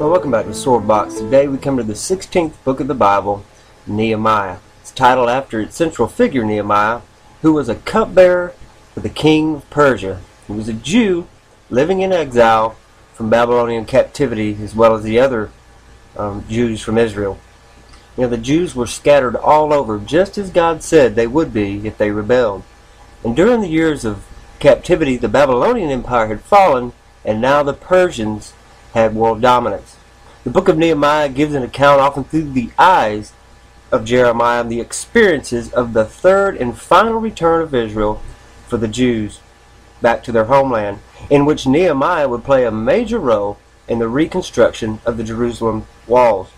Well, welcome back to Swordbox. Today we come to the 16th book of the Bible, Nehemiah. It's titled after its central figure, Nehemiah, who was a cupbearer for the king of Persia. He was a Jew living in exile from Babylonian captivity, as well as the other Jews from Israel. You know, the Jews were scattered all over, just as God said they would be if they rebelled. And during the years of captivity, the Babylonian Empire had fallen, and now the Persians had world dominance. The book of Nehemiah gives an account, often through the eyes of Jeremiah, of the experiences of the third and final return of Israel for the Jews back to their homeland, in which Nehemiah would play a major role in the reconstruction of the Jerusalem walls.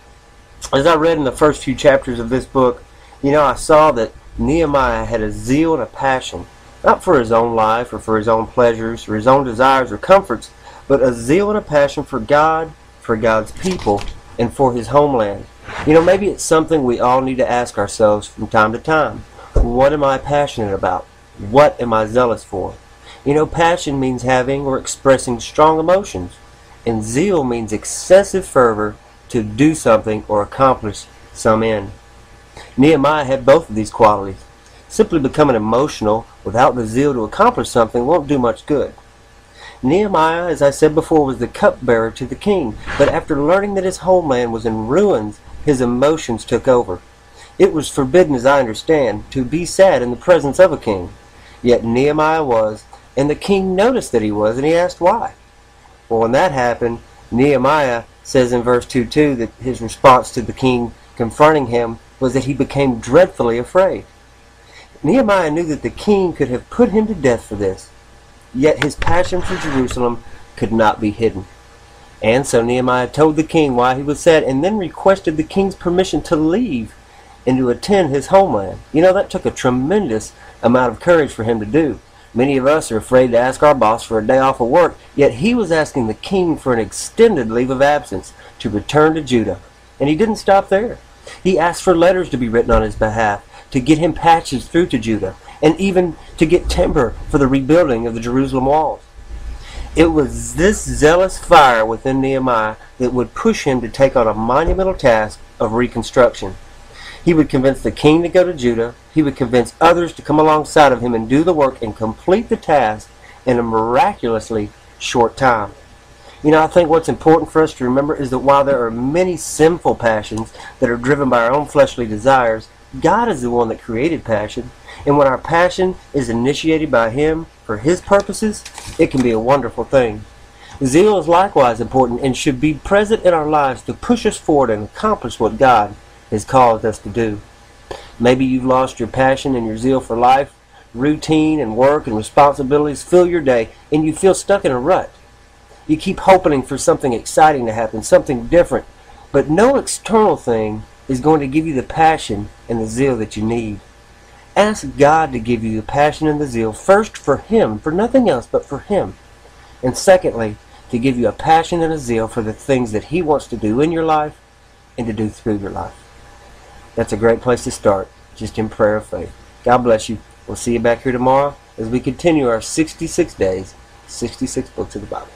As I read in the first few chapters of this book, you know, I saw that Nehemiah had a zeal and a passion, not for his own life or for his own pleasures or his own desires or comforts, but a zeal and a passion for God, for God's people, and for his homeland. You know, maybe it's something we all need to ask ourselves from time to time. What am I passionate about? What am I zealous for? You know, passion means having or expressing strong emotions, and zeal means excessive fervor to do something or accomplish some end. Nehemiah had both of these qualities. Simply becoming emotional without the zeal to accomplish something won't do much good. Nehemiah, as I said before, was the cupbearer to the king, but after learning that his homeland was in ruins, his emotions took over. It was forbidden, as I understand, to be sad in the presence of a king. Yet Nehemiah was, and the king noticed that he was, and he asked why. Well, when that happened, Nehemiah says in verse 2:2 that his response to the king confronting him was that he became dreadfully afraid. Nehemiah knew that the king could have put him to death for this, yet his passion for Jerusalem could not be hidden. And so Nehemiah told the king why he was sad, and then requested the king's permission to leave and to attend his homeland. You know, that took a tremendous amount of courage for him to do. Many of us are afraid to ask our boss for a day off of work, yet he was asking the king for an extended leave of absence to return to Judah. And he didn't stop there. He asked for letters to be written on his behalf to get him passage through to Judah, and even to get timber for the rebuilding of the Jerusalem walls. It was this zealous fire within Nehemiah that would push him to take on a monumental task of reconstruction. He would convince the king to go to Judah. He would convince others to come alongside of him and do the work and complete the task in a miraculously short time. You know, I think what's important for us to remember is that while there are many sinful passions that are driven by our own fleshly desires, God is the one that created passion. And when our passion is initiated by Him for His purposes, it can be a wonderful thing. Zeal is likewise important and should be present in our lives to push us forward and accomplish what God has called us to do. Maybe you've lost your passion and your zeal for life. Routine and work and responsibilities fill your day, and you feel stuck in a rut. You keep hoping for something exciting to happen, something different, but no external thing is going to give you the passion and the zeal that you need. Ask God to give you the passion and the zeal, first for Him, for nothing else but for Him. And secondly, to give you a passion and a zeal for the things that He wants to do in your life and to do through your life. That's a great place to start, just in prayer of faith. God bless you. We'll see you back here tomorrow as we continue our 66 days, 66 books of the Bible.